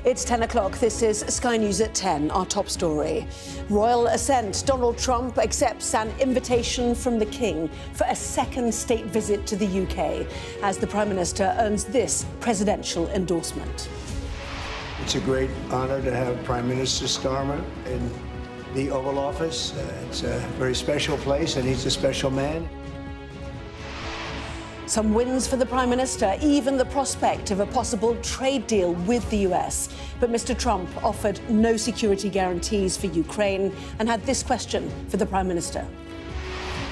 It's 10 o'clock. This is Sky News at 10, our top story. Royal assent. Donald Trump accepts an invitation from the King for a second state visit to the UK as the Prime Minister earns this presidential endorsement. It's a great honour to have Prime Minister Starmer in the Oval Office. It's a very special place and he's a special man. Some wins for the Prime Minister, even the prospect of a possible trade deal with the US. But Mr. Trump offered no security guarantees for Ukraine and had this question for the Prime Minister.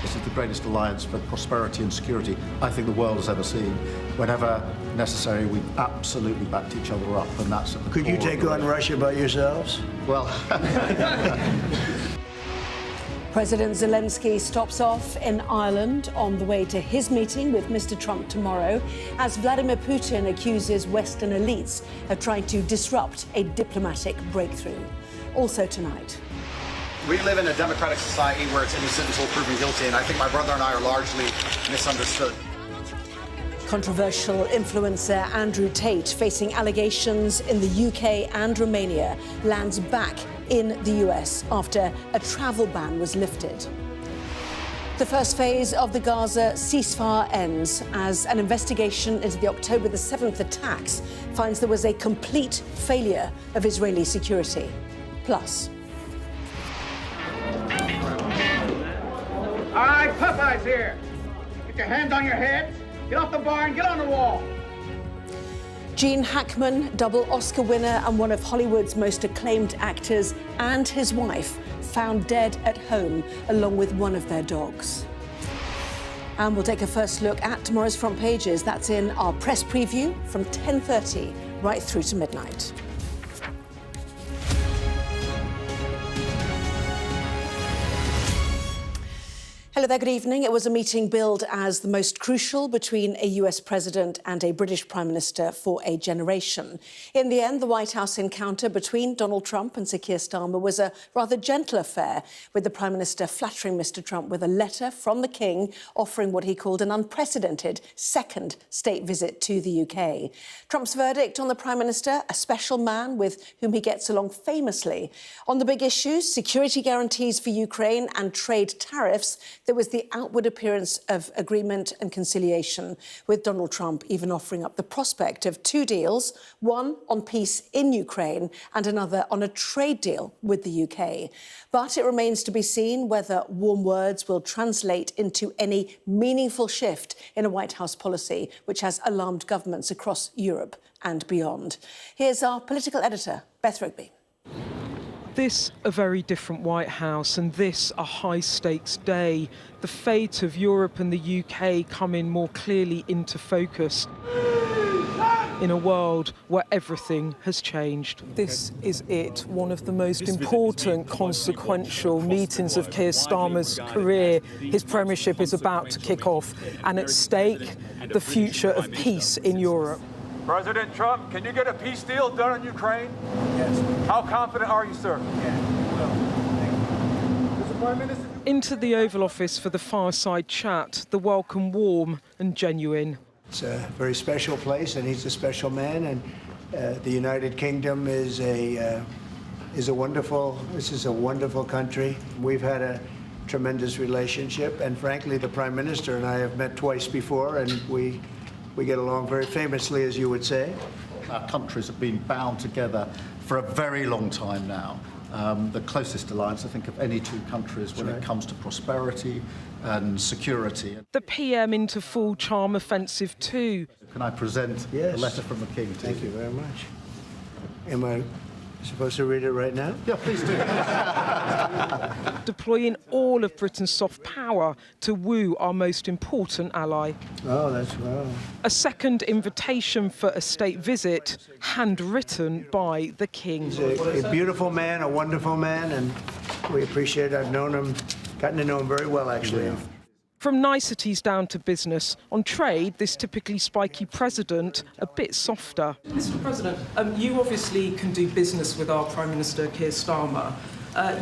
This is the greatest alliance for prosperity and security I think the world has ever seen. Whenever necessary, we absolutely backed each other up, and that's at the Could you take on Russia by yourselves? Well... President Zelensky stops off in Ireland on the way to his meeting with Mr. Trump tomorrow as Vladimir Putin accuses Western elites of trying to disrupt a diplomatic breakthrough. Also tonight. We live in a democratic society where it's innocent until proven guilty, and I think my brother and I are largely misunderstood. Controversial influencer Andrew Tate, facing allegations in the UK and Romania, lands back in the US after a travel ban was lifted. The first phase of the Gaza ceasefire ends as an investigation into the October the 7th attacks finds there was a complete failure of Israeli security. Plus. All right, Popeye's here. Get your hands on your heads. Get off the bar and get on the wall. Gene Hackman, double Oscar winner and one of Hollywood's most acclaimed actors, and his wife found dead at home along with one of their dogs. And we'll take a first look at tomorrow's front pages. That's in our press preview from 10:30 right through to midnight. Hello there, good evening. It was a meeting billed as the most crucial between a US president and a British Prime Minister for a generation. In the end, the White House encounter between Donald Trump and Sir Keir Starmer was a rather gentle affair, with the Prime Minister flattering Mr. Trump with a letter from the King offering what he called an unprecedented second state visit to the UK. Trump's verdict on the Prime Minister, a special man with whom he gets along famously. On the big issues, security guarantees for Ukraine and trade tariffs, there was the outward appearance of agreement and conciliation, with Donald Trump even offering up the prospect of two deals, one on peace in Ukraine and another on a trade deal with the UK. But it remains to be seen whether warm words will translate into any meaningful shift in a White House policy which has alarmed governments across Europe and beyond. Here's our political editor, Beth Rigby. This a very different White House, and this a high-stakes day. The fate of Europe and the UK coming more clearly into focus in a world where everything has changed. This is it, one of the most important, consequential meetings of Keir Starmer's career. His premiership is about to kick off, and at stake, the future of peace in Europe. President Trump, can you get a peace deal done in Ukraine? Yes. How confident are you, sir? Into the Oval Office for the fireside chat, the welcome warm and genuine. It's a very special place and he's a special man, and the United Kingdom is a wonderful country. We've had a tremendous relationship, and frankly the Prime Minister and I have met twice before, and we get along very famously, as you would say. Our countries have been bound together for a very long time now. The closest alliance, I think, of any two countries when it comes to prosperity and security. The PM into full charm offensive too. Can I present the letter from the King to Thank you very much. Am I supposed to read it right now? Yeah, please do. Deploying all of Britain's soft power to woo our most important ally. Oh, that's well. A second invitation for a state visit, handwritten by the King. He's a beautiful man, a wonderful man, and we appreciate it. I've known him, gotten to know him very well, actually. From niceties down to business, on trade, this typically spiky president a bit softer. Mr. President, you obviously can do business with our Prime Minister, Keir Starmer.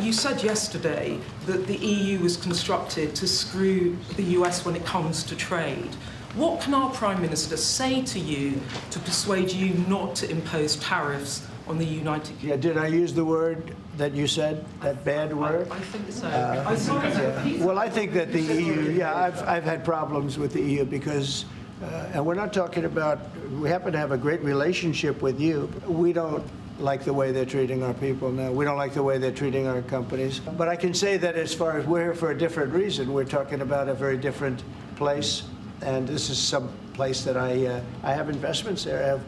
You said yesterday that the EU was constructed to screw the US when it comes to trade. What can our Prime Minister say to you to persuade you not to impose tariffs on the United Kingdom. Yeah, did I use the word that you said, that bad word? I think so. I saw it. Well, I think that the EU, I've had problems with the EU because, and we're not talking about, we happen to have a great relationship with you. We don't like the way they're treating our people now. We don't like the way they're treating our companies. But I can say that as far as we're here for a different reason, we're talking about a very different place. And this is some place that I have investments there.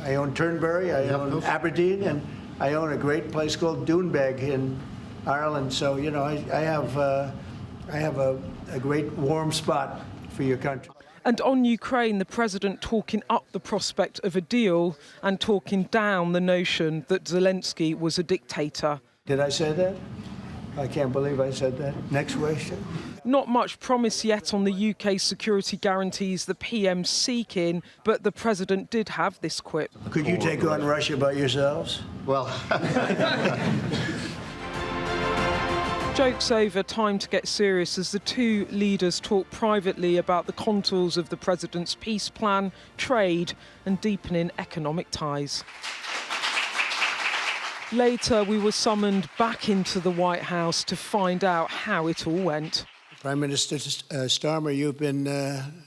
I own Turnberry, I own Aberdeen, and I own a great place called Doonbeg in Ireland. So, you know, I have a great warm spot for your country. And on Ukraine, the president talking up the prospect of a deal and talking down the notion that Zelensky was a dictator. Did I say that? I can't believe I said that. Next question. Not much promise yet on the UK security guarantees the PM's seeking, but the president did have this quip. Could you take on Russia by yourselves? Well, Joke's over, time to get serious as the two leaders talk privately about the contours of the president's peace plan, trade and deepening economic ties. Later, we were summoned back into the White House to find out how it all went. Prime Minister Starmer, you've been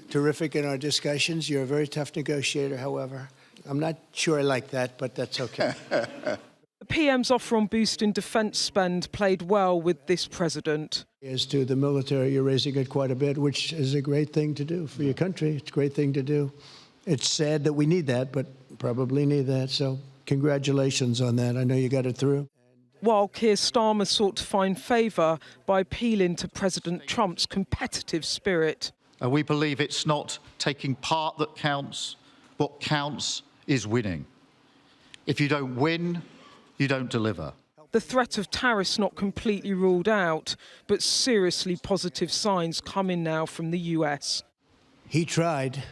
terrific in our discussions. You're a very tough negotiator, however. I'm not sure I like that, but that's okay. The PM's offer on boosting defence spend played well with this president. As to the military, you're raising it quite a bit, which is a great thing to do for your country. It's a great thing to do. It's sad that we need that, but probably need that. So congratulations on that. I know you got it through. While Keir Starmer sought to find favour by appealing to President Trump's competitive spirit. we believe it's not taking part that counts. What counts is winning. If you don't win, you don't deliver. The threat of tariffs not completely ruled out, but seriously positive signs coming now from the US. He tried.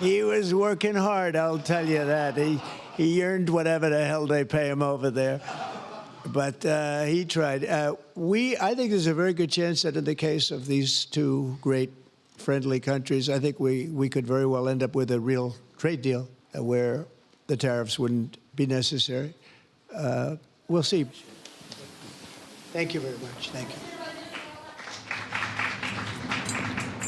He was working hard, I'll tell you that. He earned whatever the hell they pay him over there. But he tried. I think there's a very good chance that in the case of these two great friendly countries, I think we could very well end up with a real trade deal where the tariffs wouldn't be necessary. We'll see. Thank you very much. Thank you.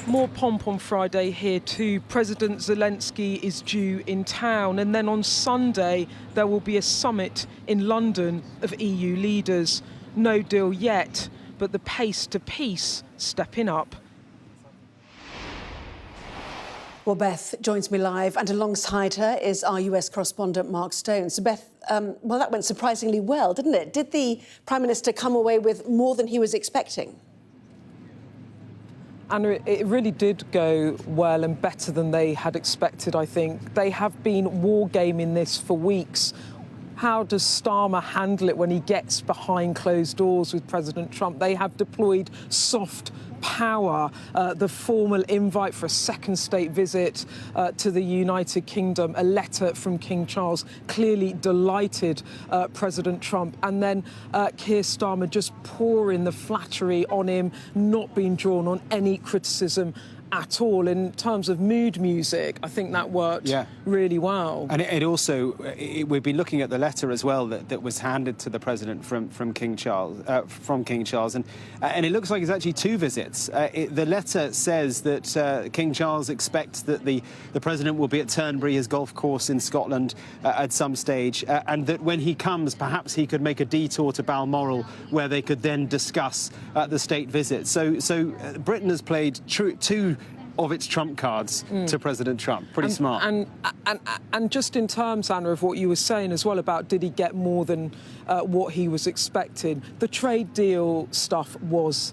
More pomp on Friday here too. President Zelensky is due in town, and then on Sunday there will be a summit in London of EU leaders. No deal yet, but the pace to peace stepping up. Well, Beth joins me live, and alongside her is our US correspondent Mark Stone. So, Beth, well, that went surprisingly well, didn't it? Did the Prime Minister come away with more than he was expecting? And it really did go well and better than they had expected, I think. They have been wargaming this for weeks. How does Starmer handle it when he gets behind closed doors with President Trump? They have deployed soft power, the formal invite for a second state visit to the United Kingdom, a letter from King Charles clearly delighted President Trump, and then Keir Starmer just pouring the flattery on him, not being drawn on any criticism at all. In terms of mood music, I think that worked really well. And it also, we've been looking at the letter as well that was handed to the president from King Charles, and it looks like it's actually two visits. The letter says that King Charles expects that the president will be at Turnberry, his golf course in Scotland, at some stage, and that when he comes, perhaps he could make a detour to Balmoral, where they could then discuss the state visit. So Britain has played two of its trump cards to President Trump. Pretty smart. And just in terms, Anna, of what you were saying as well about did he get more than what he was expecting, the trade deal stuff was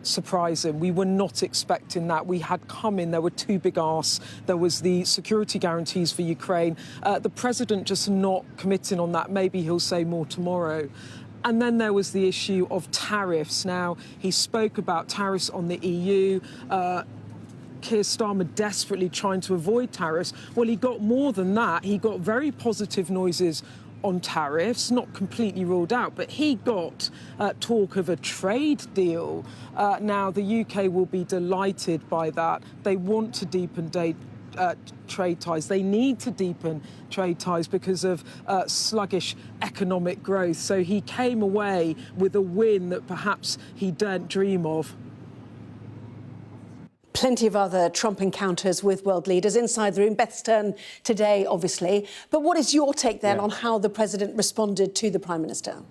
surprising. We were not expecting that. We had come in, there were two big asks. There was the security guarantees for Ukraine. The president just not committing on that. Maybe he'll say more tomorrow. And then there was the issue of tariffs. Now, he spoke about tariffs on the EU. Keir Starmer desperately trying to avoid tariffs. Well, he got more than that. He got very positive noises on tariffs, not completely ruled out, but he got talk of a trade deal. Now, the UK will be delighted by that. They want to deepen trade ties. They need to deepen trade ties because of sluggish economic growth. So he came away with a win that perhaps he daren't dream of. Plenty of other Trump encounters with world leaders inside the room. Beth's turn today, obviously. But what is your take then on how the president responded to the Prime Minister?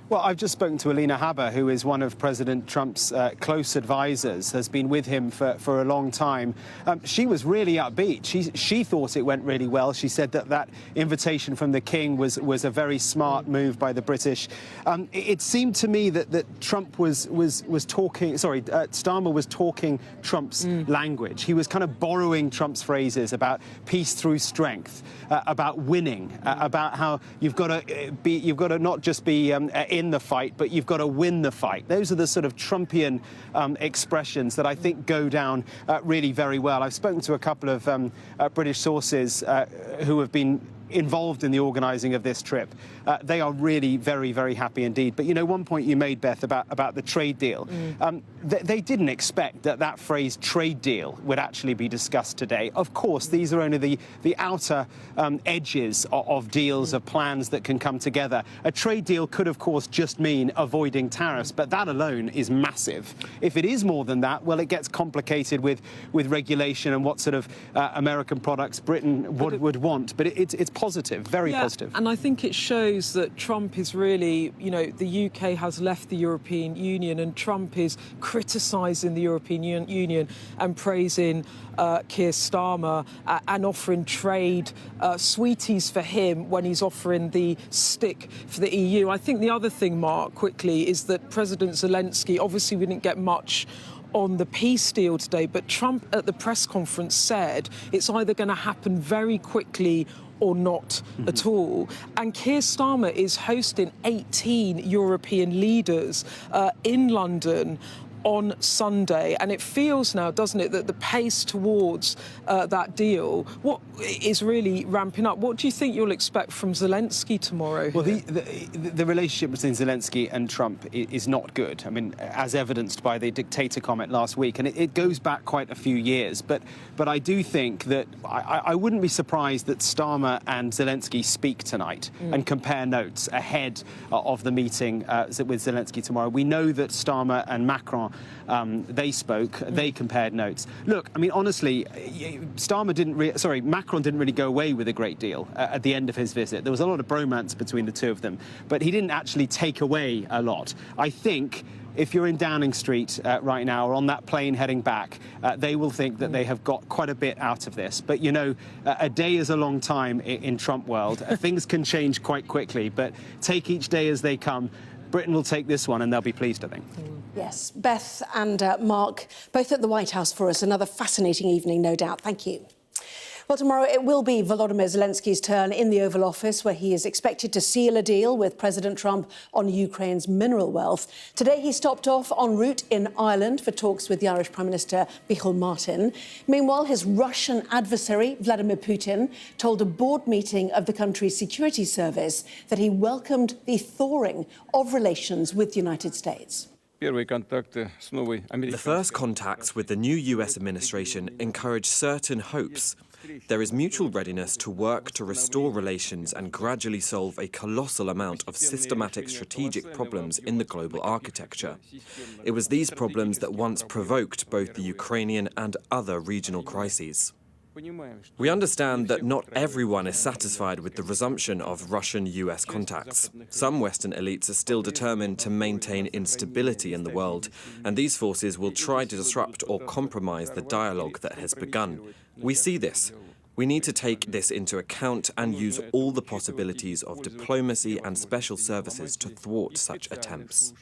Well, I've just spoken to Alina Habba, who is one of President Trump's close advisors, has been with him for a long time. She was really upbeat. She thought it went really well. She said that invitation from the King was a very smart move by the British. It seemed to me that Trump was talking, Starmer was talking Trump's language. He was kind of borrowing Trump's phrases about peace through strength, about winning, about how you've got to not just be in the fight, but you've got to win the fight. Those are the sort of Trumpian expressions that I think go down really very well. I've spoken to a couple of British sources who have been involved in the organising of this trip. They are really very, very happy indeed. But, you know, one point you made, Beth, about the trade deal, they didn't expect that phrase trade deal would actually be discussed today. Of course, these are only the outer edges of deals, of plans that can come together. A trade deal could, of course, just mean avoiding tariffs, but that alone is massive. If it is more than that, well, it gets complicated with regulation and what sort of American products Britain would want. But it's positive, very positive. And I think it shows that Trump is really, you know, the UK has left the European Union and Trump is criticising the European Union and praising Keir Starmer and offering trade sweeties for him when he's offering the stick for the EU. I think the other thing, Mark, quickly, is that President Zelensky, obviously we didn't get much on the peace deal today, but Trump at the press conference said it's either going to happen very quickly or not at all. And Keir Starmer is hosting 18 European leaders in London on Sunday, and it feels now, doesn't it, that the pace towards that deal is really ramping up. What do you think you'll expect from Zelensky tomorrow? Well, the relationship between Zelensky and Trump is not good. I mean, as evidenced by the dictator comment last week, and it goes back quite a few years. But I do think that I wouldn't be surprised that Starmer and Zelensky speak tonight and compare notes ahead of the meeting with Zelensky tomorrow. We know that Starmer and Macron, they spoke, they compared notes. Look, I mean, honestly, Macron didn't really go away with a great deal at the end of his visit. There was a lot of bromance between the two of them, but he didn't actually take away a lot. I think if you're in Downing Street right now or on that plane heading back, they will think that they have got quite a bit out of this. But, you know, a day is a long time in Trump world. Things can change quite quickly, but take each day as they come. Britain will take this one and they'll be pleased, I think. Yes, Beth and Mark, both at the White House for us. Another fascinating evening, no doubt. Thank you. Well, tomorrow it will be Volodymyr Zelensky's turn in the Oval Office, where he is expected to seal a deal with President Trump on Ukraine's mineral wealth. Today he stopped off en route in Ireland for talks with the Irish Prime Minister Micheál Martin. Meanwhile, his Russian adversary, Vladimir Putin, told a board meeting of the country's security service that he welcomed the thawing of relations with the United States. The first contacts with the new US administration encourage certain hopes. There is mutual readiness to work to restore relations and gradually solve a colossal amount of systematic strategic problems in the global architecture. It was these problems that once provoked both the Ukrainian and other regional crises. We understand that not everyone is satisfied with the resumption of Russian-US contacts. Some Western elites are still determined to maintain instability in the world, and these forces will try to disrupt or compromise the dialogue that has begun. We see this. We need to take this into account and use all the possibilities of diplomacy and special services to thwart such attempts.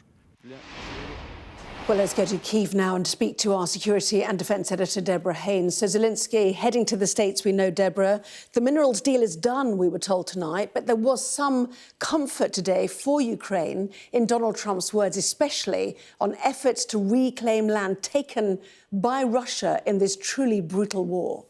Well, let's go to Kyiv now and speak to our security and defence editor, Deborah Haynes. So Zelensky heading to the States, we know, Deborah. The minerals deal is done, we were told tonight, but there was some comfort today for Ukraine in Donald Trump's words, especially on efforts to reclaim land taken by Russia in this truly brutal war.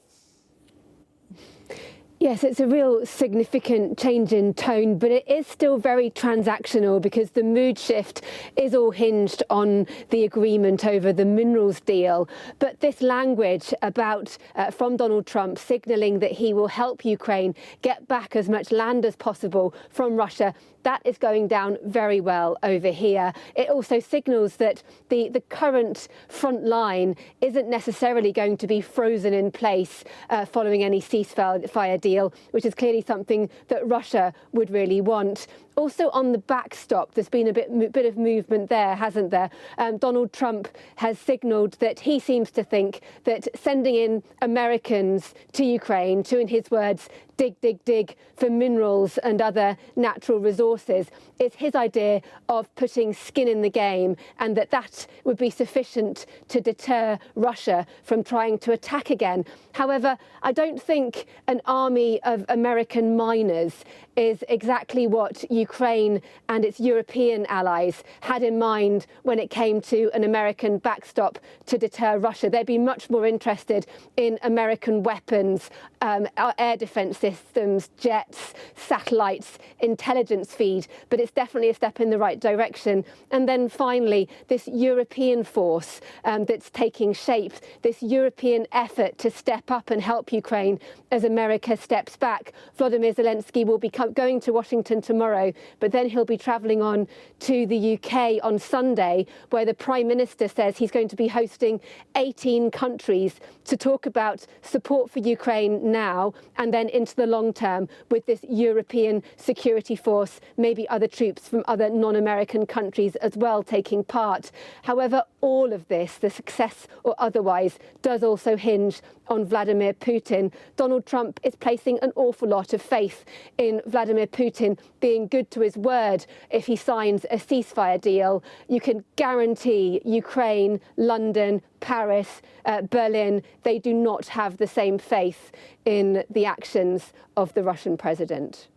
Yes, it's a real significant change in tone, but it is still very transactional because the mood shift is all hinged on the agreement over the minerals deal. But this language about from Donald Trump signalling that he will help Ukraine get back as much land as possible from Russia, that is going down very well over here. It also signals that the current front line isn't necessarily going to be frozen in place following any ceasefire deal, which is clearly something that Russia would really want. Also on the backstop, there's been a bit of movement there, hasn't there? Donald Trump has signalled that he seems to think that sending in Americans to Ukraine to, in his words, dig for minerals and other natural resources is his idea of putting skin in the game, and that would be sufficient to deter Russia from trying to attack again. However, I don't think an army of American miners is exactly what Ukraine and its European allies had in mind when it came to an American backstop to deter Russia. They'd be much more interested in American weapons, air defence systems, jets, satellites, intelligence feed, but it's definitely a step in the right direction. And then finally, this European force that's taking shape, this European effort to step up and help Ukraine as America steps back. Volodymyr Zelensky will be going to Washington tomorrow, but then he'll be travelling on to the UK on Sunday, where the Prime Minister says he's going to be hosting 18 countries to talk about support for Ukraine now and then into the long term with this European security force, maybe other troops from other non-American countries as well taking part. However, all of this, the success or otherwise, does also hinge on Vladimir Putin. Donald Trump is placing an awful lot of faith in Vladimir Putin being good to his word if he signs a ceasefire deal. You can guarantee Ukraine, London, Paris, Berlin, they do not have the same faith in the actions of the Russian president.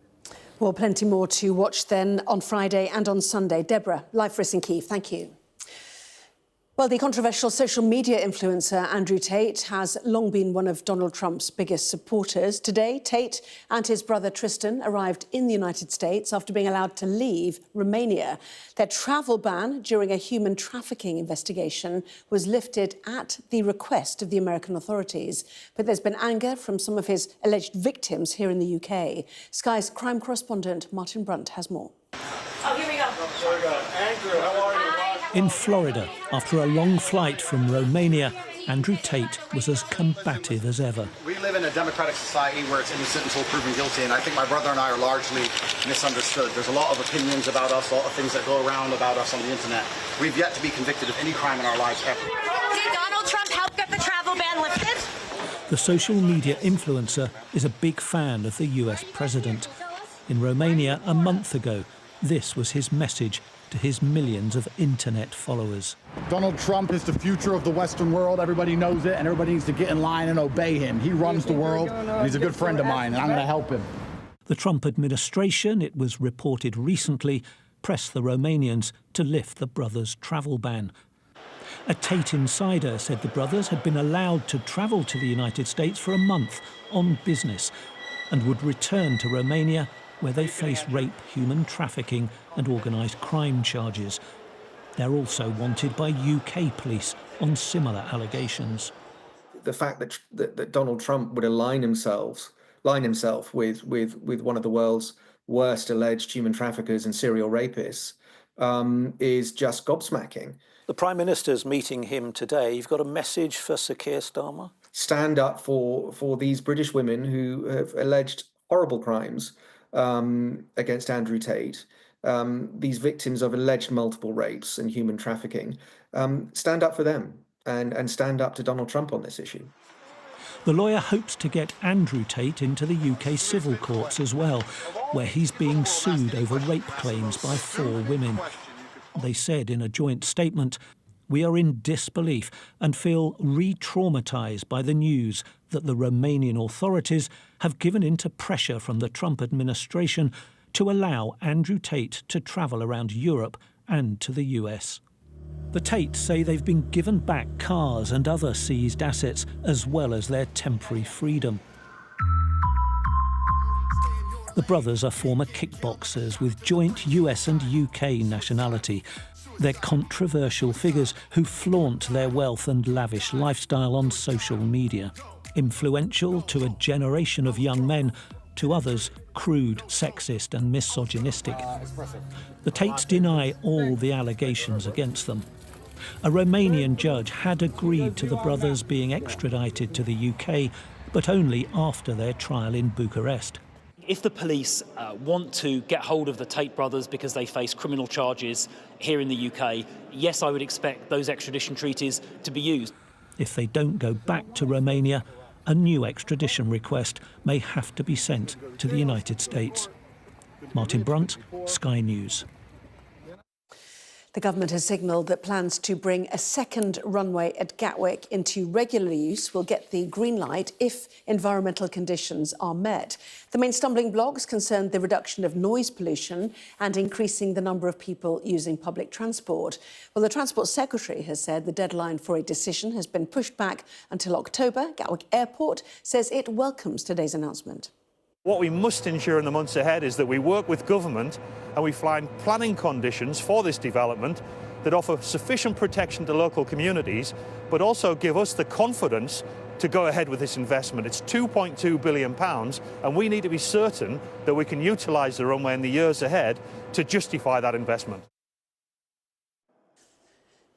Well, plenty more to watch then on Friday and on Sunday. Deborah, live for us in Kyiv. Thank you. Well, the controversial social media influencer Andrew Tate has long been one of Donald Trump's biggest supporters. Today, Tate and his brother Tristan arrived in the United States after being allowed to leave Romania. Their travel ban during a human trafficking investigation was lifted at the request of the American authorities. But there's been anger from some of his alleged victims here in the UK. Sky's crime correspondent Martin Brunt has more. Oh, here we go. Here we go. Andrew, how are you? In Florida, after a long flight from Romania, Andrew Tate was as combative as ever. We live in a democratic society where it's innocent until proven guilty, and I think my brother and I are largely misunderstood. There's a lot of opinions about us, a lot of things that go around about us on the internet. We've yet to be convicted of any crime in our lives ever. Did Donald Trump help get the travel ban lifted? The social media influencer is a big fan of the US president. In Romania a month ago, this was his message to his millions of internet followers. Donald Trump is the future of the Western world. Everybody knows it, and everybody needs to get in line and obey him. He runs the world, and he's a good friend of mine, and I'm going to help him. The Trump administration, it was reported recently, pressed the Romanians to lift the brothers' travel ban. A Tate insider said the brothers had been allowed to travel to the United States for a month on business and would return to Romania, where they face rape, human trafficking and organised crime charges. They're also wanted by UK police on similar allegations. The fact that Donald Trump would line himself with one of the world's worst alleged human traffickers and serial rapists is just gobsmacking. The Prime Minister's meeting him today. You've got a message for Sir Keir Starmer? Stand up for these British women who have alleged horrible crimes against Andrew Tate, these victims of alleged multiple rapes and human trafficking. Stand up for them and stand up to Donald Trump on this issue. The lawyer hopes to get Andrew Tate into the UK civil courts as well, where he's being sued over rape claims by 4 women. They said in a joint statement, "We are in disbelief and feel re-traumatised by the news that the Romanian authorities have given in to pressure from the Trump administration to allow Andrew Tate to travel around Europe and to the US." The Tates say they've been given back cars and other seized assets, as well as their temporary freedom. The brothers are former kickboxers with joint US and UK nationality. They're controversial figures who flaunt their wealth and lavish lifestyle on social media. Influential to a generation of young men, to others crude, sexist and misogynistic. The Tates deny all the allegations against them. A Romanian judge had agreed to the brothers being extradited to the UK, but only after their trial in Bucharest. If the police want to get hold of the Tate brothers because they face criminal charges here in the UK, yes, I would expect those extradition treaties to be used. If they don't go back to Romania, a new extradition request may have to be sent to the United States. Martin Brunt, Sky News. The government has signalled that plans to bring a second runway at Gatwick into regular use will get the green light if environmental conditions are met. The main stumbling blocks concerned the reduction of noise pollution and increasing the number of people using public transport. Well, the Transport Secretary has said the deadline for a decision has been pushed back until October. Gatwick Airport says it welcomes today's announcement. What we must ensure in the months ahead is that we work with government and we find planning conditions for this development that offer sufficient protection to local communities, but also give us the confidence to go ahead with this investment. It's £2.2 billion, and we need to be certain that we can utilise the runway in the years ahead to justify that investment.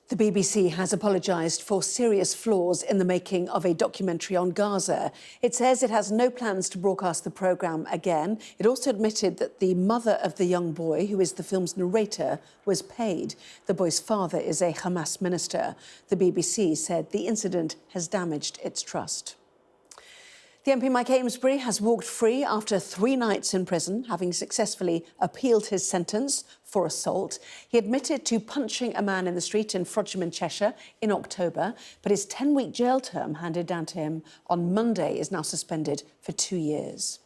The BBC has apologised for serious flaws in the making of a documentary on Gaza. It says it has no plans to broadcast the programme again. It also admitted that the mother of the young boy, who is the film's narrator, was paid. The boy's father is a Hamas minister. The BBC said the incident has damaged its trust. The MP Mike Amesbury has walked free after 3 nights in prison, having successfully appealed his sentence for assault. He admitted to punching a man in the street in Frodsham in Cheshire in October, but his 10-week jail term handed down to him on Monday is now suspended for 2 years.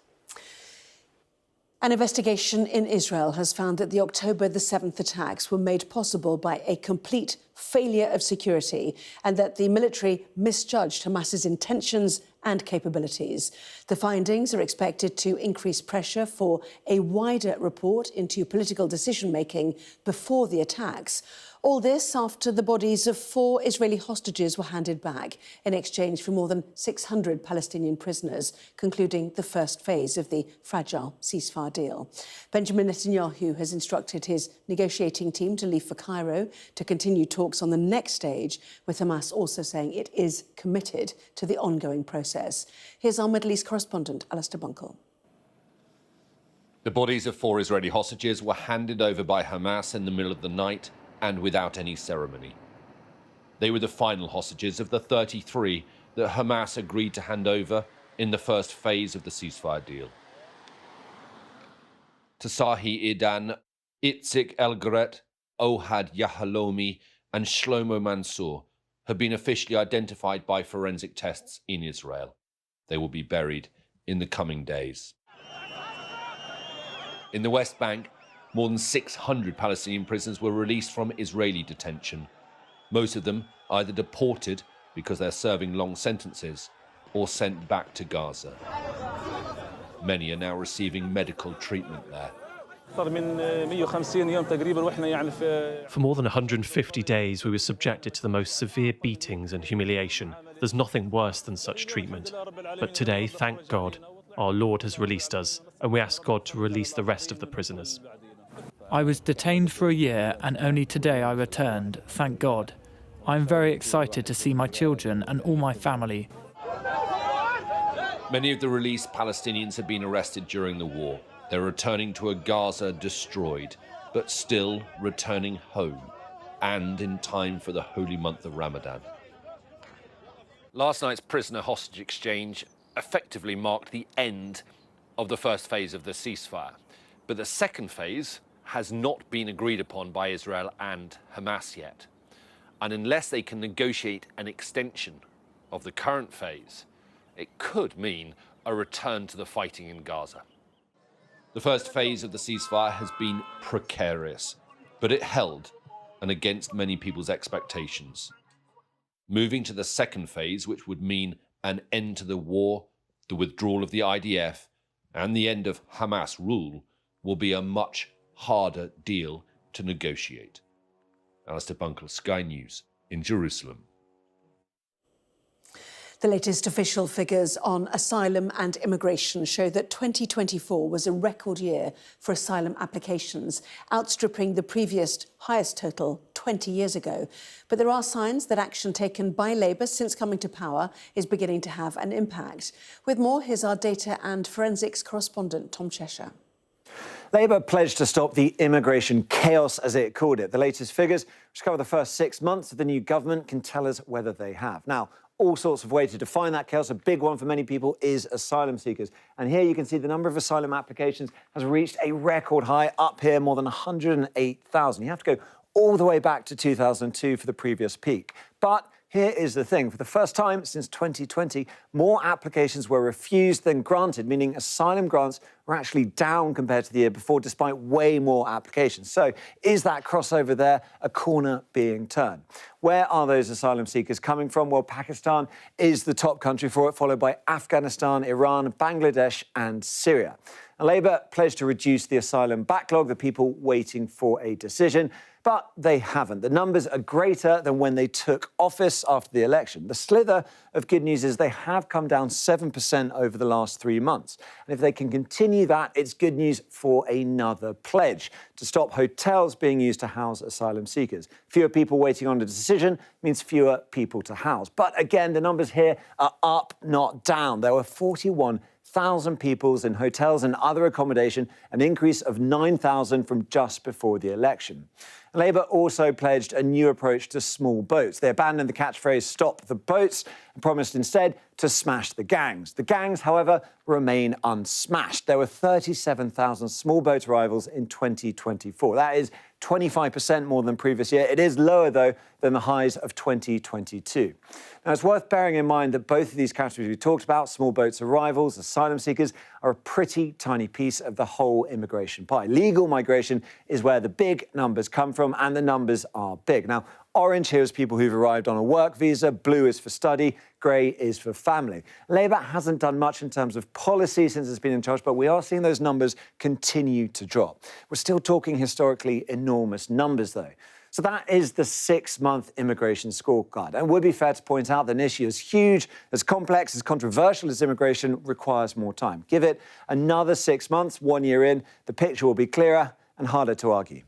An investigation in Israel has found that the October the 7th attacks were made possible by a complete failure of security and that the military misjudged Hamas's intentions and capabilities. The findings are expected to increase pressure for a wider report into political decision-making before the attacks. All this after the bodies of 4 Israeli hostages were handed back in exchange for more than 600 Palestinian prisoners, concluding the first phase of the fragile ceasefire deal. Benjamin Netanyahu has instructed his negotiating team to leave for Cairo to continue talks on the next stage, with Hamas also saying it is committed to the ongoing process. Here's our Middle East correspondent, Alistair Bunkle. The bodies of 4 Israeli hostages were handed over by Hamas in the middle of the night and without any ceremony. They were the final hostages of the 33 that Hamas agreed to hand over in the first phase of the ceasefire deal. Tasahi Idan, Itzik Elgret, Ohad Yahalomi and Shlomo Mansour have been officially identified by forensic tests in Israel. They will be buried in the coming days. In the West Bank, more than 600 Palestinian prisoners were released from Israeli detention. Most of them either deported because they're serving long sentences or sent back to Gaza. Many are now receiving medical treatment there. For more than 150 days, we were subjected to the most severe beatings and humiliation. There's nothing worse than such treatment. But today, thank God, our Lord has released us, and we ask God to release the rest of the prisoners. I was detained for a year, and only today I returned, thank God. I'm very excited to see my children and all my family. Many of the released Palestinians have been arrested during the war. They're returning to a Gaza destroyed, but still returning home, and in time for the holy month of Ramadan. Last night's prisoner-hostage exchange effectively marked the end of the first phase of the ceasefire. But the second phase has not been agreed upon by Israel and Hamas yet. And unless they can negotiate an extension of the current phase, it could mean a return to the fighting in Gaza. The first phase of the ceasefire has been precarious, but it held, and against many people's expectations. Moving to the second phase, which would mean an end to the war, the withdrawal of the IDF, and the end of Hamas rule will be a much harder deal to negotiate. Alistair Bunkle, Sky News in Jerusalem. The latest official figures on asylum and immigration show that 2024 was a record year for asylum applications, outstripping the previous highest total 20 years ago. But there are signs that action taken by Labour since coming to power is beginning to have an impact. With more, here's our data and forensics correspondent, Tom Cheshire. Labour pledged to stop the immigration chaos, as it called it. The latest figures, which cover the first 6 months of the new government, can tell us whether they have. Now, all sorts of ways to define that chaos. A big one for many people is asylum seekers. And here you can see the number of asylum applications has reached a record high, up here more than 108,000. You have to go all the way back to 2002 for the previous peak. But here is the thing. For the first time since 2020, more applications were refused than granted, meaning asylum grants were actually down compared to the year before, despite way more applications. So is that crossover there a corner being turned? Where are those asylum seekers coming from? Well, Pakistan is the top country for it, followed by Afghanistan, Iran, Bangladesh and Syria. And Labour pledged to reduce the asylum backlog, the people waiting for a decision. But they haven't. The numbers are greater than when they took office after the election. The slither of good news is they have come down 7% over the last 3 months. And if they can continue that, it's good news for another pledge to stop hotels being used to house asylum seekers. Fewer people waiting on a decision means fewer people to house. But again, the numbers here are up, not down. There were 41,000 people in hotels and other accommodation, an increase of 9,000 from just before the election. Labour also pledged a new approach to small boats. They abandoned the catchphrase, "Stop the boats," and promised instead to smash the gangs. The gangs, however, remain unsmashed. There were 37,000 small boat arrivals in 2024. That is 25% more than previous year. It is lower, though, than the highs of 2022. Now, it's worth bearing in mind that both of these categories we talked about, small boats arrivals, asylum seekers, are a pretty tiny piece of the whole immigration pie. Legal migration is where the big numbers come from, and the numbers are big. Now, orange here is people who've arrived on a work visa, blue is for study, grey is for family. Labour hasn't done much in terms of policy since it's been in charge, but we are seeing those numbers continue to drop. We're still talking historically enormous numbers, though. So that is the 6-month immigration scorecard. And it would be fair to point out that an issue as huge, as complex, as controversial as immigration requires more time. Give it another 6 months, 1 year in, the picture will be clearer and harder to argue.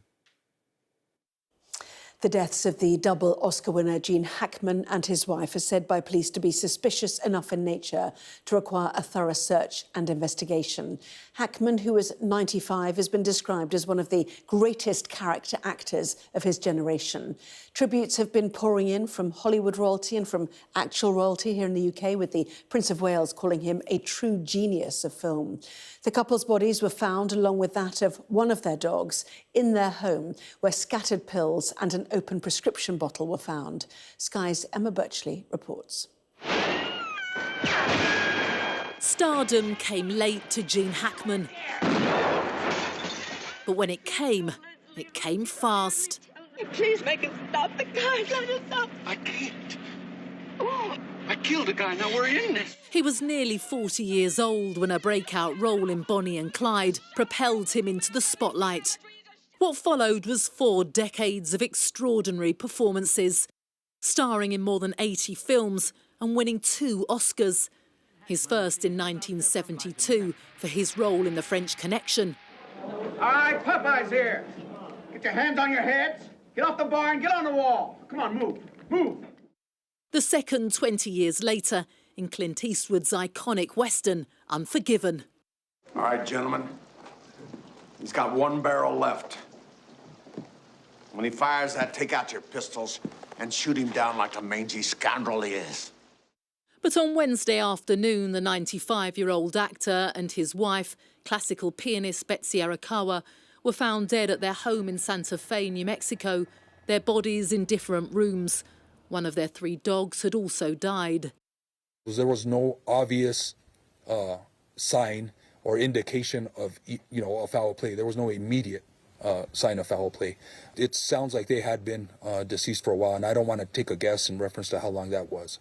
The deaths of the double Oscar winner Gene Hackman and his wife are said by police to be suspicious enough in nature to require a thorough search and investigation. Hackman, who was 95, has been described as one of the greatest character actors of his generation. Tributes have been pouring in from Hollywood royalty and from actual royalty here in the UK, with the Prince of Wales calling him a true genius of film. The couple's bodies were found, along with that of one of their dogs, in their home, where scattered pills and an open prescription bottle were found. Sky's Emma Birchley reports. Stardom came late to Gene Hackman. But when it came fast. Please make it stop. The guy, let it stop. I can't. Oh, I killed a guy. Now we're in this. He was nearly 40 years old when a breakout role in Bonnie and Clyde propelled him into the spotlight. What followed was 4 decades of extraordinary performances, starring in more than 80 films and winning 2 Oscars. His first in 1972 for his role in The French Connection. All right, Popeye's here. Get your hands on your heads. Get off the bar and get on the wall. Come on, move, move. The second 20 years later in Clint Eastwood's iconic Western, Unforgiven. All right, gentlemen. He's got 1 barrel left. When he fires that, take out your pistols and shoot him down like the mangy scoundrel he is. But on Wednesday afternoon, the 95-year-old actor and his wife, classical pianist Betsy Arakawa, were found dead at their home in Santa Fe, New Mexico, their bodies in different rooms. One of their 3 dogs had also died. There was no obvious sign or indication of, a foul play. There was no immediate sign of foul play. It sounds like they had been deceased for a while, and I don't want to take a guess in reference to how long that was.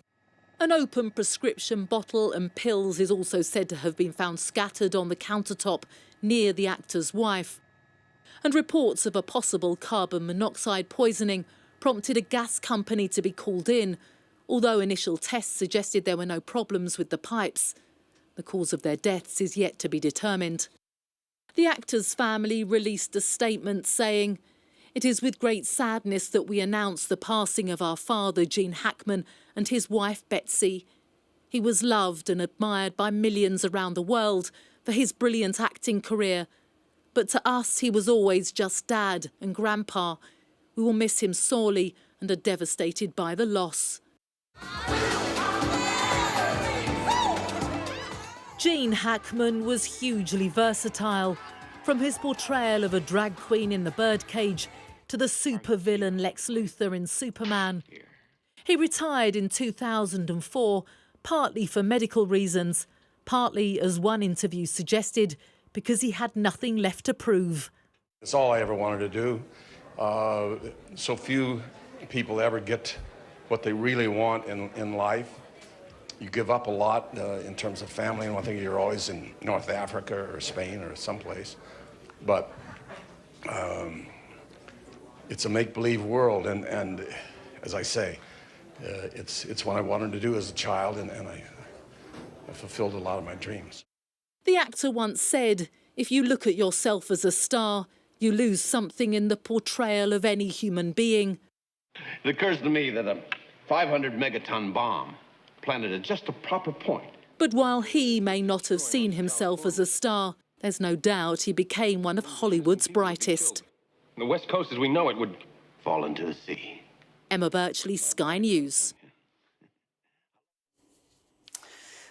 An open prescription bottle and pills is also said to have been found scattered on the countertop near the actor's wife. And reports of a possible carbon monoxide poisoning prompted a gas company to be called in, although initial tests suggested there were no problems with the pipes. The cause of their deaths is yet to be determined. The actor's family released a statement saying, "It is with great sadness that we announce the passing of our father, Gene Hackman, and his wife, Betsy. He was loved and admired by millions around the world for his brilliant acting career. But to us, he was always just Dad and Grandpa. We will miss him sorely and are devastated by the loss." Gene Hackman was hugely versatile, from his portrayal of a drag queen in The Birdcage to the supervillain Lex Luthor in Superman. He retired in 2004, partly for medical reasons, partly, as one interview suggested, because he had nothing left to prove. It's all I ever wanted to do. So few people ever get what they really want in life. You give up a lot in terms of family, and I think you're always in North Africa or Spain or someplace. But it's a make-believe world, and as I say, it's what I wanted to do as a child, and I fulfilled a lot of my dreams. The actor once said, "If you look at yourself as a star, you lose something in the portrayal of any human being." It occurs to me that a 500-megaton bomb planted at just the proper point. But while he may not have seen himself as a star, there's no doubt he became one of Hollywood's brightest. The West Coast as we know it would fall into the sea. Emma Birchley, Sky News.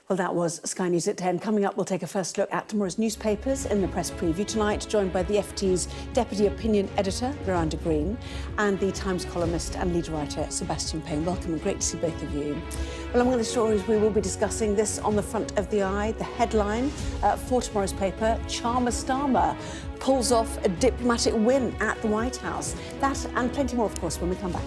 Well, that was Sky News at 10. Coming up, we'll take a first look at tomorrow's newspapers in the press preview tonight, joined by the FT's Deputy Opinion Editor, Miranda Green, and the Times columnist and lead writer, Sebastian Payne. Welcome and great to see both of you. Well, among the stories we will be discussing, this on the front of the eye, the headline for tomorrow's paper, Charmer Starmer pulls off a diplomatic win at the White House. That and plenty more, of course, when we come back.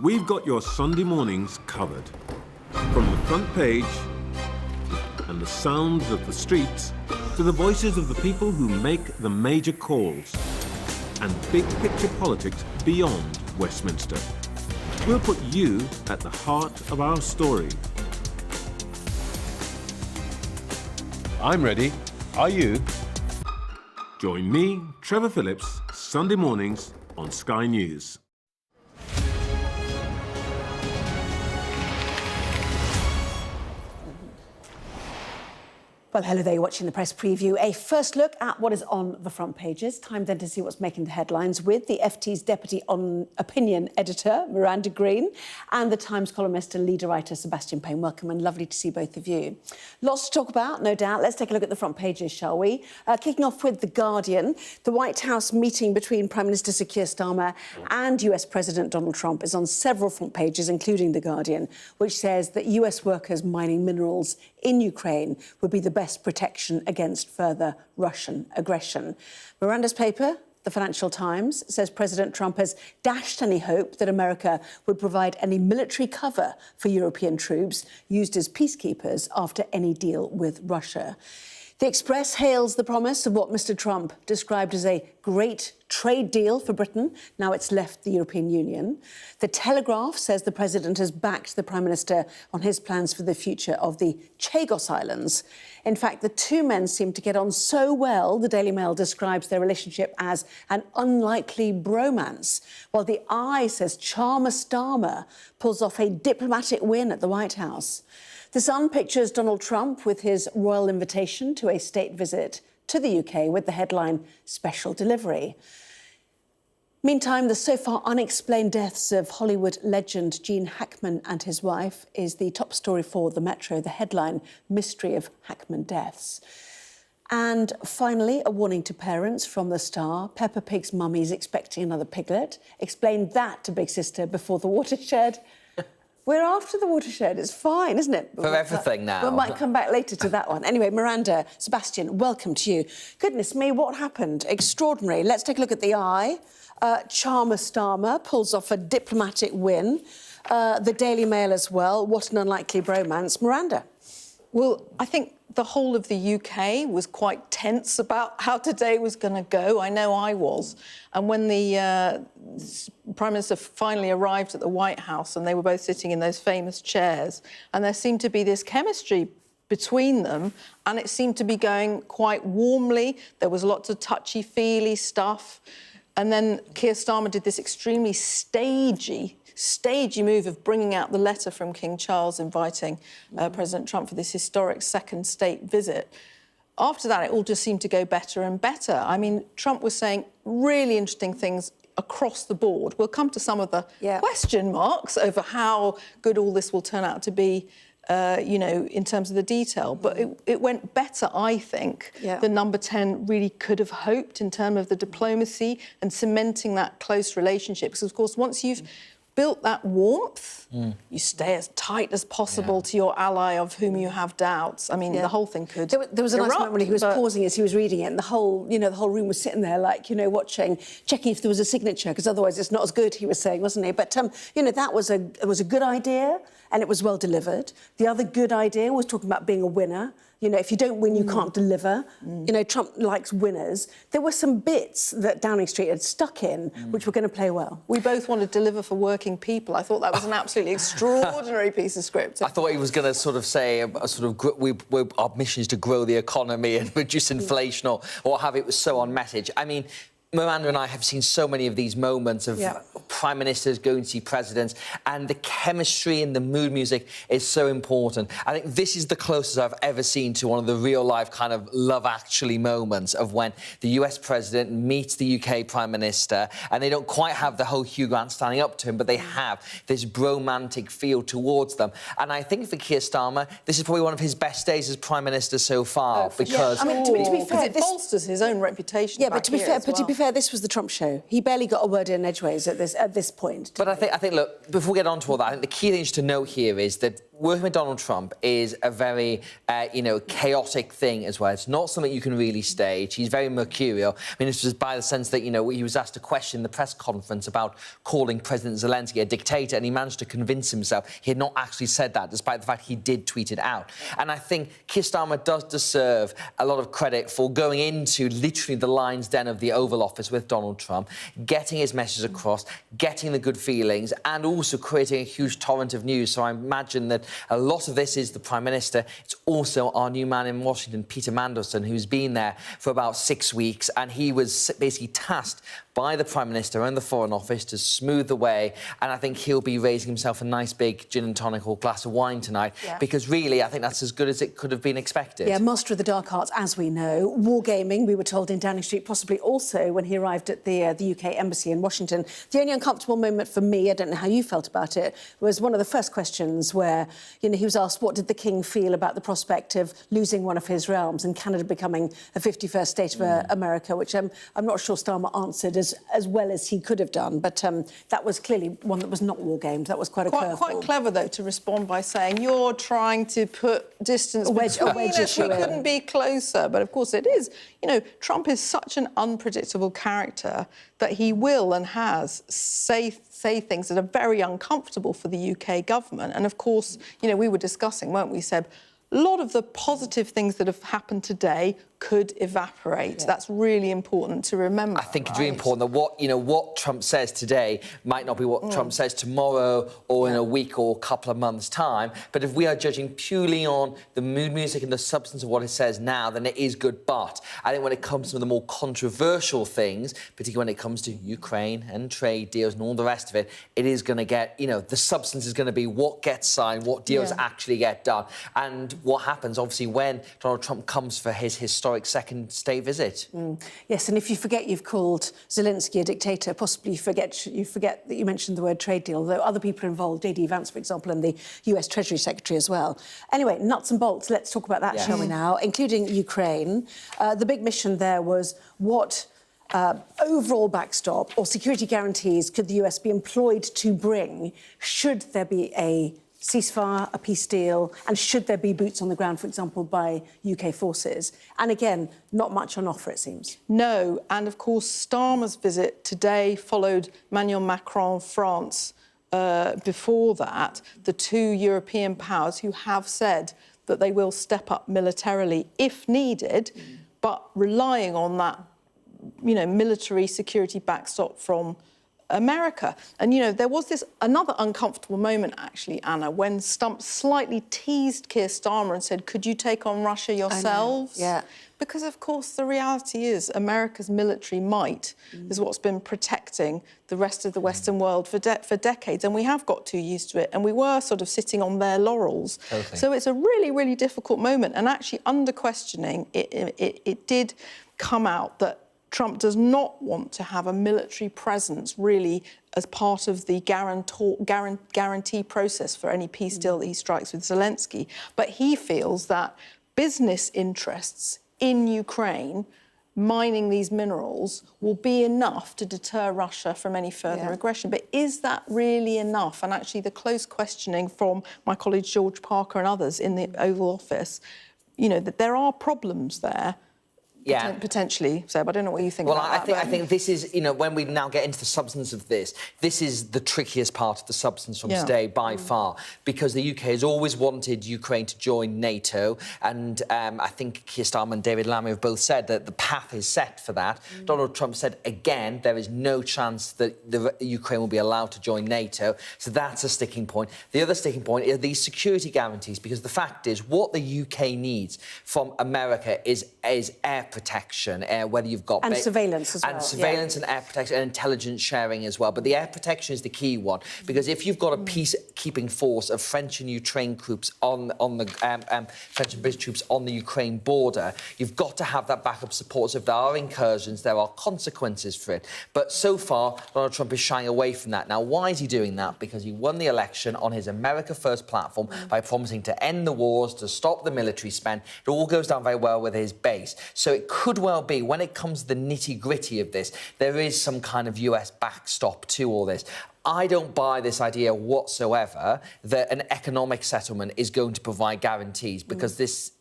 we've got your Sunday mornings covered. From the front page and the sounds of the streets to the voices of the people who make the major calls and big picture politics beyond Westminster. We'll put you at the heart of our story. I'm ready. Are you? Join me, Trevor Phillips, Sunday mornings on Sky News. Well, hello there, you're watching the press preview. A first look at what is on the front pages. Time then to see what's making the headlines with the FT's Deputy Opinion Editor, Miranda Green, and the Times columnist and leader writer, Sebastian Payne. Welcome and lovely to see both of you. Lots to talk about, no doubt. Let's take a look at the front pages, shall we? Kicking off with The Guardian. The White House meeting between Prime Minister Sir Keir Starmer and US President Donald Trump is on several front pages, including The Guardian, which says that US workers mining minerals in Ukraine would be the best protection against further Russian aggression. Miranda's paper, The Financial Times, says President Trump has dashed any hope that America would provide any military cover for European troops used as peacekeepers after any deal with Russia. The Express hails the promise of what Mr. Trump described as a great trade deal for Britain. Now it's left the European Union. The Telegraph says the president has backed the Prime Minister on his plans for the future of the Chagos Islands. In fact, the two men seem to get on so well, the Daily Mail describes their relationship as an unlikely bromance, while the Eye says Charmer Starmer pulls off a diplomatic win at the White House. The Sun pictures Donald Trump with his royal invitation to a state visit to the UK with the headline, Special Delivery. Meantime, the so far unexplained deaths of Hollywood legend Gene Hackman and his wife is the top story for the Metro, the headline, Mystery of Hackman Deaths. And finally, a warning to parents from the Star. Peppa Pig's mummy is expecting another piglet. Explained that to Big Sister before the watershed. We're after the watershed. It's fine, isn't it? For everything now. We might come back later to that one. Anyway, Miranda, Sebastian, welcome to you. Goodness me, what happened? Extraordinary. Let's take a look at the Eye. Charmer Starmer pulls off a diplomatic win. The Daily Mail as well. What an unlikely bromance. Miranda. Well, I think the whole of the UK was quite tense about how today was going to go. I know I was. And when the Prime Minister finally arrived at the White House and they were both sitting in those famous chairs, and there seemed to be this chemistry between them, and it seemed to be going quite warmly. There was lots of touchy-feely stuff. And then Keir Starmer did this extremely stagey move of bringing out the letter from King Charles inviting President Trump for this historic second state visit. After that, it all just seemed to go better and better. I mean, Trump was saying really interesting things across the board. We'll come to some of the question marks over how good all this will turn out to be, you know, in terms of the detail. But it went better, I think, than Number 10 really could have hoped in terms of the diplomacy and cementing that close relationship. Because, of course, once you've built that warmth, you stay as tight as possible to your ally of whom you have doubts. I mean, the whole thing could There was a nice moment when he was pausing as he was reading it, and the whole room was sitting there, like, watching, checking if there was a signature, because otherwise it's not as good, he was saying, wasn't he? But, that was a good idea, and it was well delivered. The other good idea was talking about being a winner. If you don't win, you can't deliver. Trump likes winners. There were some bits that Downing Street had stuck in which were going to play well. We both want to deliver for working people. I thought that was an absolutely extraordinary piece of script. I thought he was going to sort of say, our mission is to grow the economy and reduce inflation or have it was so on message. I mean, Miranda and I have seen so many of these moments of prime ministers going to see presidents, and the chemistry and the mood music is so important. I think this is the closest I've ever seen to one of the real-life kind of Love Actually moments of when the US president meets the UK prime minister, and they don't quite have the whole Hugh Grant standing up to him, but they have this bromantic feel towards them. And I think for Keir Starmer, this is probably one of his best days as prime minister so far, because I mean, to be fair, it bolsters his own reputation. Yeah, but to be fair, this was the Trump show. He barely got a word in edgeways at this point. But I think, look, before we get on to all that, I think the key thing to note here is that working with Donald Trump is a very, chaotic thing as well. It's not something you can really stage. He's very mercurial. I mean, this was by the sense that, he was asked a question in the press conference about calling President Zelensky a dictator, and he managed to convince himself he had not actually said that, despite the fact he did tweet it out. And I think Keir Starmer does deserve a lot of credit for going into literally the lion's den of the Oval Office with Donald Trump, getting his message across, getting the good feelings, and also creating a huge torrent of news. So I imagine that a lot of this is the Prime Minister. It's also our new man in Washington, Peter Mandelson, who's been there for about 6 weeks, and he was basically tasked by the Prime Minister and the Foreign Office to smooth the way, and I think he'll be raising himself a nice big gin and tonic or glass of wine tonight, because really, I think that's as good as it could have been expected. Yeah, master of the dark arts, as we know. Wargaming, we were told, in Downing Street, possibly also when he arrived at the UK Embassy in Washington. The only uncomfortable moment for me, I don't know how you felt about it, was one of the first questions where, he was asked what did the King feel about the prospect of losing one of his realms and Canada becoming a 51st state of America, which I'm not sure Starmer answered as well as he could have done, but that was clearly one that was not wargamed. That was quite a curveball. Quite clever, though, to respond by saying, you're trying to put distance between us, we couldn't be closer. But, of course, it is. Trump is such an unpredictable character that he will and has say things that are very uncomfortable for the UK government. And, of course, we were discussing, weren't we, Seb, a lot of the positive things that have happened today could evaporate. That's really important to remember. I think it's really important that what Trump says today might not be what Trump says tomorrow or in a week or a couple of months' time. But if we are judging purely on the mood music and the substance of what it says now, then it is good. But I think when it comes to the more controversial things, particularly when it comes to Ukraine and trade deals and all the rest of it, it is going to get, the substance is going to be what gets signed, what deals actually get done, and what happens, obviously, when Donald Trump comes for his historic second state visit. Yes, and if you forget you've called Zelensky a dictator, possibly you forget that you mentioned the word trade deal, though other people are involved, J.D. Vance, for example, and the US Treasury Secretary as well. Anyway, nuts and bolts, let's talk about that, shall we now, including Ukraine. The big mission there was what overall backstop or security guarantees could the US be employed to bring should there be a ceasefire, a peace deal, and should there be boots on the ground, for example, by UK forces? And again, not much on offer, it seems. No, and of course, Starmer's visit today followed Emmanuel Macron, France. Before that, the two European powers who have said that they will step up militarily if needed, but relying on that, military security backstop from America. And, there was another uncomfortable moment, actually, Anna, when Stump slightly teased Keir Starmer and said, could you take on Russia yourselves? Yeah. Because, of course, the reality is America's military might is what's been protecting the rest of the Western world for decades, and we have got too used to it, and we were sort of sitting on their laurels. Totally. So it's a really, really difficult moment, and actually under questioning, it did come out that Trump does not want to have a military presence, really, as part of the guarantee process for any peace deal that he strikes with Zelensky. But he feels that business interests in Ukraine mining these minerals will be enough to deter Russia from any further aggression. But is that really enough? And actually the close questioning from my colleague George Parker and others in the Oval Office, that there are problems there. Potentially, Seb. I don't know what you think about that. I think this is, when we now get into the substance of this is the trickiest part of the substance from today by far, because the UK has always wanted Ukraine to join NATO, and I think Keir Starmer and David Lammy have both said that the path is set for that. Donald Trump said, again, there is no chance that Ukraine will be allowed to join NATO, so that's a sticking point. The other sticking point are these security guarantees, because the fact is, what the UK needs from America is air protection, whether you've got... And surveillance as well. And surveillance and air protection and intelligence sharing as well. But the air protection is the key one, because if you've got a peacekeeping force of French and Ukraine troops on the French and British troops on the Ukraine border, you've got to have that backup support. So if there are incursions, there are consequences for it. But so far, Donald Trump is shying away from that. Now, why is he doing that? Because he won the election on his America First platform by promising to end the wars, to stop the military spend. It all goes down very well with his base. So it could well be, when it comes to the nitty-gritty of this, there is some kind of US backstop to all this. I don't buy this idea whatsoever that an economic settlement is going to provide guarantees, because this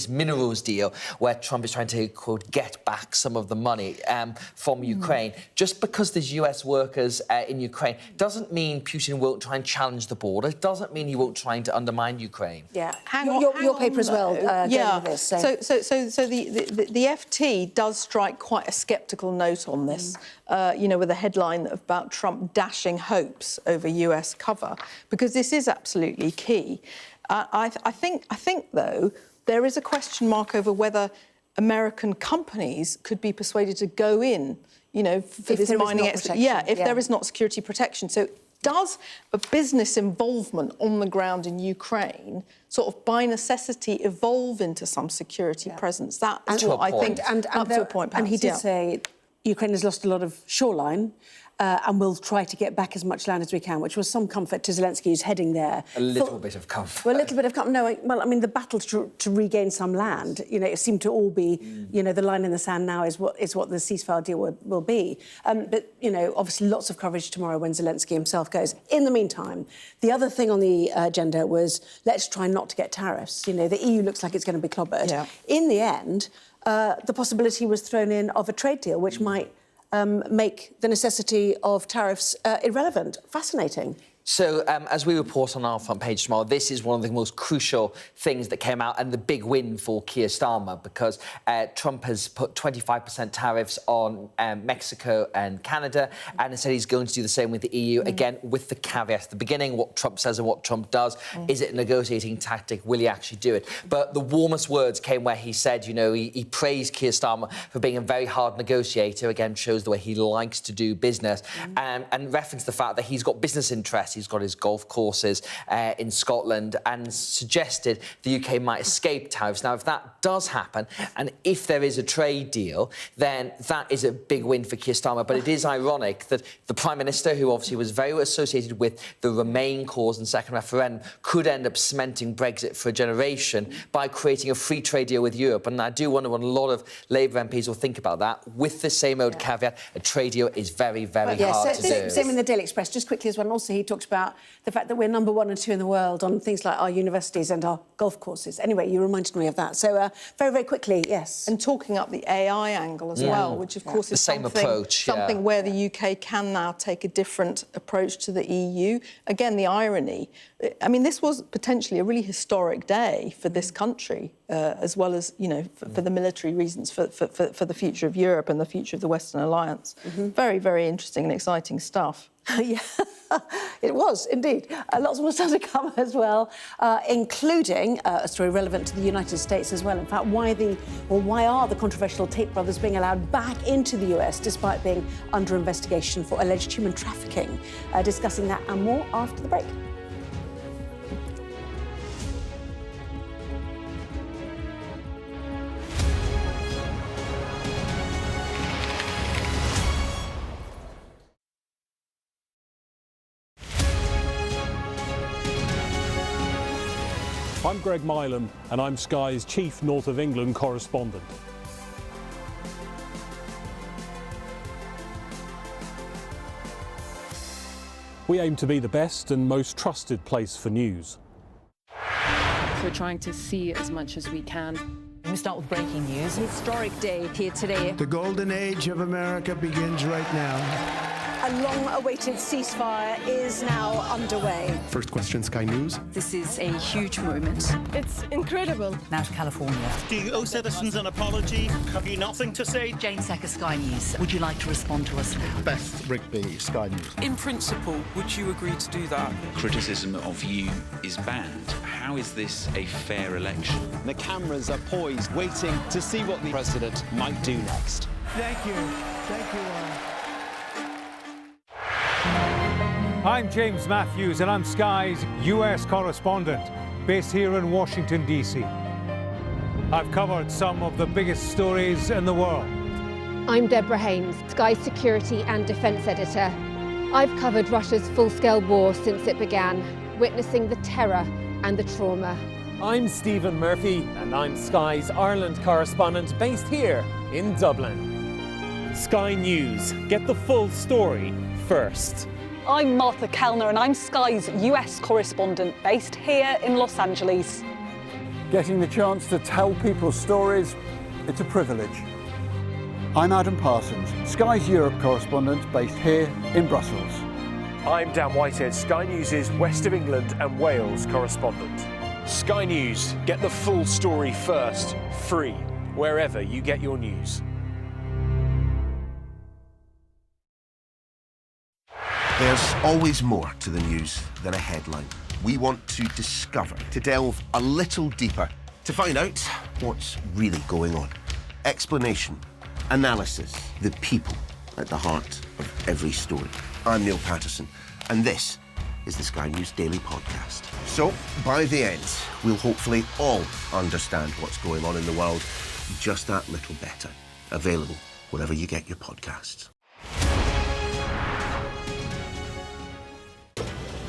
minerals deal where Trump is trying to, quote, get back some of the money from Ukraine, just because there's US workers in Ukraine, doesn't mean Putin won't try and challenge the border, doesn't mean he won't try to undermine Ukraine. Yeah, your paper as well. Yeah, this, so the FT does strike quite a sceptical note on this, you know, with a headline about Trump dashing hopes over US cover, because this is absolutely key. I think, though, there is a question mark over whether American companies could be persuaded to go in, you know, for this mining export. Yeah, if there is not security protection. So does a business involvement on the ground in Ukraine sort of by necessity evolve into some security presence? That is what I think, up to a point, perhaps. And he did say Ukraine has lost a lot of shoreline, and we'll try to get back as much land as we can, which was some comfort to Zelensky, who's heading there. A little bit of comfort. Well, a little bit of comfort. No, well, I mean, the battle to regain some land, you know, it seemed to all be, you know, the line in the sand now is what the ceasefire deal will be. But, you know, obviously lots of coverage tomorrow when Zelensky himself goes. In the meantime, the other thing on the agenda was let's try not to get tariffs. You know, the EU looks like it's going to be clobbered. Yeah. In the end, the possibility was thrown in of a trade deal, which might make the necessity of tariffs irrelevant. Fascinating. So, as we report on our front page tomorrow, this is one of the most crucial things that came out, and the big win for Keir Starmer, because Trump has put 25% tariffs on Mexico and Canada, and instead he's going to do the same with the EU, again, with the caveat at the beginning, what Trump says and what Trump does. Is it a negotiating tactic? Will he actually do it? But the warmest words came where he said, you know, he praised Keir Starmer for being a very hard negotiator, again, shows the way he likes to do business, and referenced the fact that he's got business interests. He's got his golf courses in Scotland, and suggested the UK might escape tariffs. Now, if that does happen, and if there is a trade deal, then that is a big win for Keir Starmer. But it is ironic that the Prime Minister, who obviously was very associated with the Remain cause and second referendum, could end up cementing Brexit for a generation by creating a free trade deal with Europe. And I do wonder what a lot of Labour MPs will think about that. With the same old caveat, a trade deal is very, very hard to do. Same in the Daily Express, just quickly as well. And also, he talked about the fact that we're number 1 and 2 in the world on things like our universities and our golf courses. Anyway, you reminded me of that. So very, very quickly, yes. And talking up the AI angle as well, which of course is something where the UK can now take a different approach to the EU. Again, the irony. I mean, this was potentially a really historic day for this country, as well as, you know, for the military reasons, for the future of Europe and the future of the Western Alliance. Very, very interesting and exciting stuff. Yeah, it was indeed. Lots more stuff to come as well, including a story relevant to the United States as well. In fact, why are the controversial Tate brothers being allowed back into the US despite being under investigation for alleged human trafficking? Discussing that and more after the break. I'm Greg Milam, and I'm Sky's chief North of England correspondent. We aim to be the best and most trusted place for news. We're trying to see as much as we can. We start with breaking news. Historic day here today. The golden age of America begins right now. A long-awaited ceasefire is now underway. First question, Sky News. This is a huge moment. It's incredible. Now to California. Do you owe citizens an apology? Have you nothing to say? Jane Secker, Sky News. Would you like to respond to us now? Beth Rigby, Sky News. In principle, would you agree to do that? Criticism of you is banned. How is this a fair election? The cameras are poised, waiting to see what the president might do next. Thank you. Thank you all. I'm James Matthews, and I'm Sky's US correspondent, based here in Washington, D.C. I've covered some of the biggest stories in the world. I'm Deborah Hames, Sky's security and defence editor. I've covered Russia's full-scale war since it began, witnessing the terror and the trauma. I'm Stephen Murphy, and I'm Sky's Ireland correspondent, based here in Dublin. Sky News. Get the full story first. I'm Martha Kellner and I'm Sky's US correspondent based here in Los Angeles. Getting the chance to tell people's stories, it's a privilege. I'm Adam Parsons, Sky's Europe correspondent based here in Brussels. I'm Dan Whitehead, Sky News' West of England and Wales correspondent. Sky News, get the full story first, free, wherever you get your news. There's always more to the news than a headline. We want to discover, to delve a little deeper, to find out what's really going on. Explanation, analysis, the people at the heart of every story. I'm Neil Patterson, and this is the Sky News Daily Podcast. So, by the end, we'll hopefully all understand what's going on in the world just that little better. Available wherever you get your podcasts.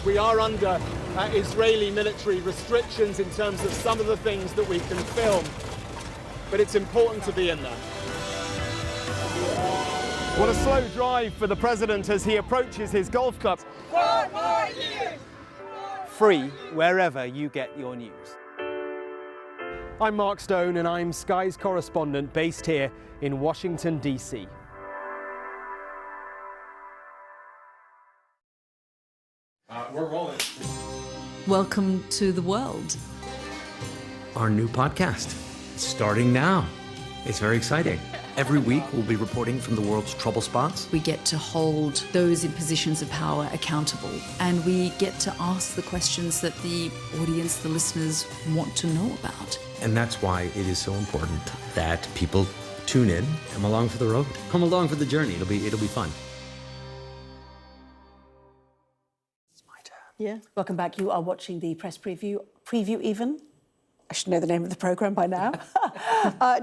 We are under Israeli military restrictions in terms of some of the things that we can film, but it's important to be in there. What a slow drive for the president as he approaches his golf club. 4 more years! Free wherever you get your news. I'm Mark Stone and I'm Sky's correspondent based here in Washington, D.C. We're rolling. Welcome to the world. Our new podcast, starting now. It's very exciting. Every week we'll be reporting from the world's trouble spots. We get to hold those in positions of power accountable, and we get to ask the questions that the audience, the listeners, want to know about. And that's why it is so important that people tune in, come along for the road, come along for the journey. It'll be fun. Yeah. Welcome back. You are watching the press preview even. I should know the name of the programme by now.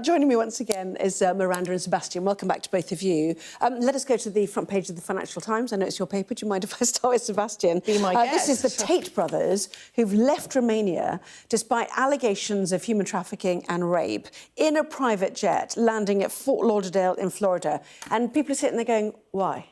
Joining me once again is Miranda and Sebastian. Welcome back to both of you. Let us go to the front page of the Financial Times. I know it's your paper. Do you mind if I start with Sebastian? Be my guest. This is the Tate brothers who've left Romania despite allegations of human trafficking and rape in a private jet landing at Fort Lauderdale in Florida. And people are sitting there going, why?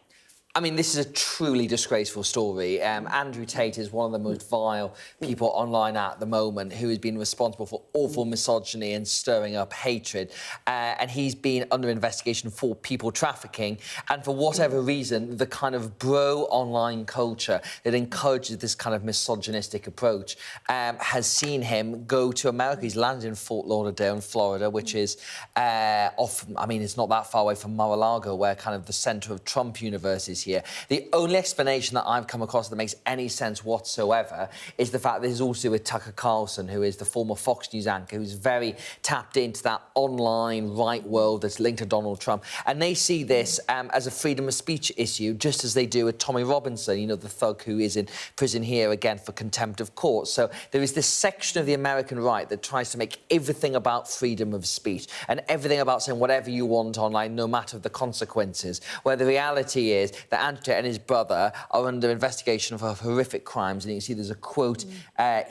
I mean, this is a truly disgraceful story. Andrew Tate is one of the most vile people online at the moment who has been responsible for awful misogyny and stirring up hatred. And he's been under investigation for people trafficking. And for whatever reason, the kind of bro online culture that encourages this kind of misogynistic approach has seen him go to America. He's landed in Fort Lauderdale in Florida, which is it's not that far away from Mar-a-Lago, where kind of the centre of Trump universe is here. The only explanation that I've come across that makes any sense whatsoever is the fact that this is also with Tucker Carlson, who is the former Fox News anchor, who's very tapped into that online right world that's linked to Donald Trump. And they see this as a freedom of speech issue, just as they do with Tommy Robinson, you know, the thug who is in prison here again for contempt of court. So there is this section of the American right that tries to make everything about freedom of speech and everything about saying whatever you want online, no matter the consequences, where the reality is that Andrew Tate and his brother are under investigation for horrific crimes. And you can see there's a quote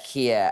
here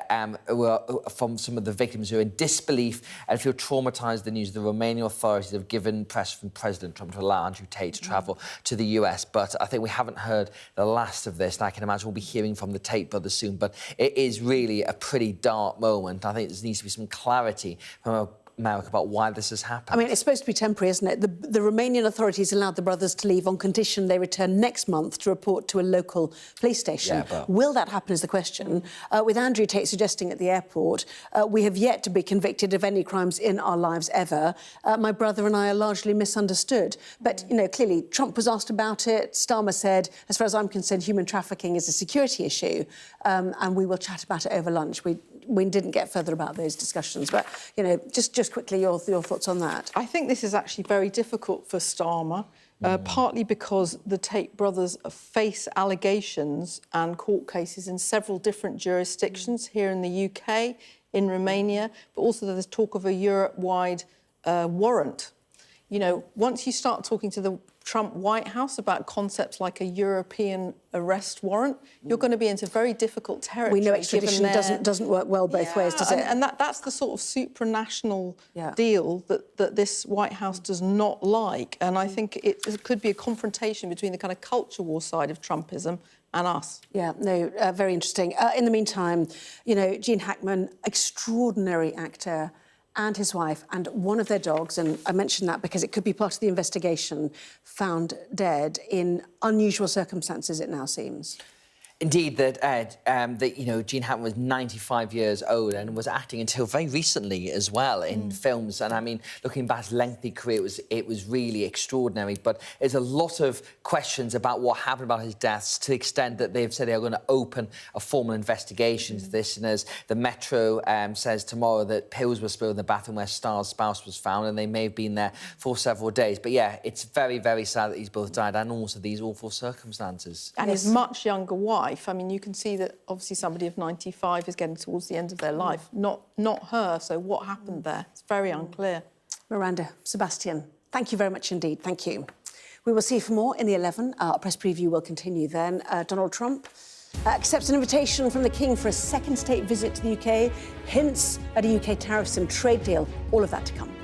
from some of the victims who are in disbelief and feel traumatised the news the Romanian authorities have given press from President Trump to allow Andrew Tate to travel to the US. But I think we haven't heard the last of this, and I can imagine we'll be hearing from the Tate brothers soon. But it is really a pretty dark moment. I think there needs to be some clarity from America about why this has happened. I mean, it's supposed to be temporary, isn't it? The Romanian authorities allowed the brothers to leave on condition they return next month to report to a local police station. Yeah, but will that happen is the question. With Andrew Tate suggesting at the airport, we have yet to be convicted of any crimes in our lives ever. My brother and I are largely misunderstood. But, you know, clearly Trump was asked about it. Starmer said, as far as I'm concerned, human trafficking is a security issue, and we will chat about it over lunch. We didn't get further about those discussions, but, you know, just quickly, your thoughts on that. I think this is actually very difficult for Starmer, partly because the Tate brothers face allegations and court cases in several different jurisdictions here in the UK, in Romania, but also there's talk of a Europe-wide warrant. you know, once you start talking to the Trump White House about concepts like a European arrest warrant, you're going to be into very difficult territory. We know extradition doesn't work well both ways, does it? And that's the sort of supranational deal that this White House does not like. And I think it could be a confrontation between the kind of culture war side of Trumpism and us. Yeah, no, very interesting. In the meantime, you know, Gene Hackman, extraordinary actor, and his wife and one of their dogs, and I mention that because it could be part of the investigation, found dead in unusual circumstances, it now seems. Indeed, you know, Gene Hackman was 95 years old and was acting until very recently as well in films. And I mean, looking back at his lengthy career, it was really extraordinary. But there's a lot of questions about what happened about his deaths, to the extent that they've said they are going to open a formal investigation into this. And as the Metro says tomorrow, that pills were spilled in the bathroom where Starr's spouse was found, and they may have been there for several days. But yeah, it's very, very sad that these both died, and also these awful circumstances. And his much younger wife. I mean, you can see that obviously somebody of 95 is getting towards the end of their life, not her. So what happened there? It's very unclear. Miranda, Sebastian, thank you very much indeed. Thank you. We will see you for more in the 11. Our press preview will continue then. Donald Trump accepts an invitation from the King for a second state visit to the UK. Hints at a UK tariffs and trade deal. All of that to come.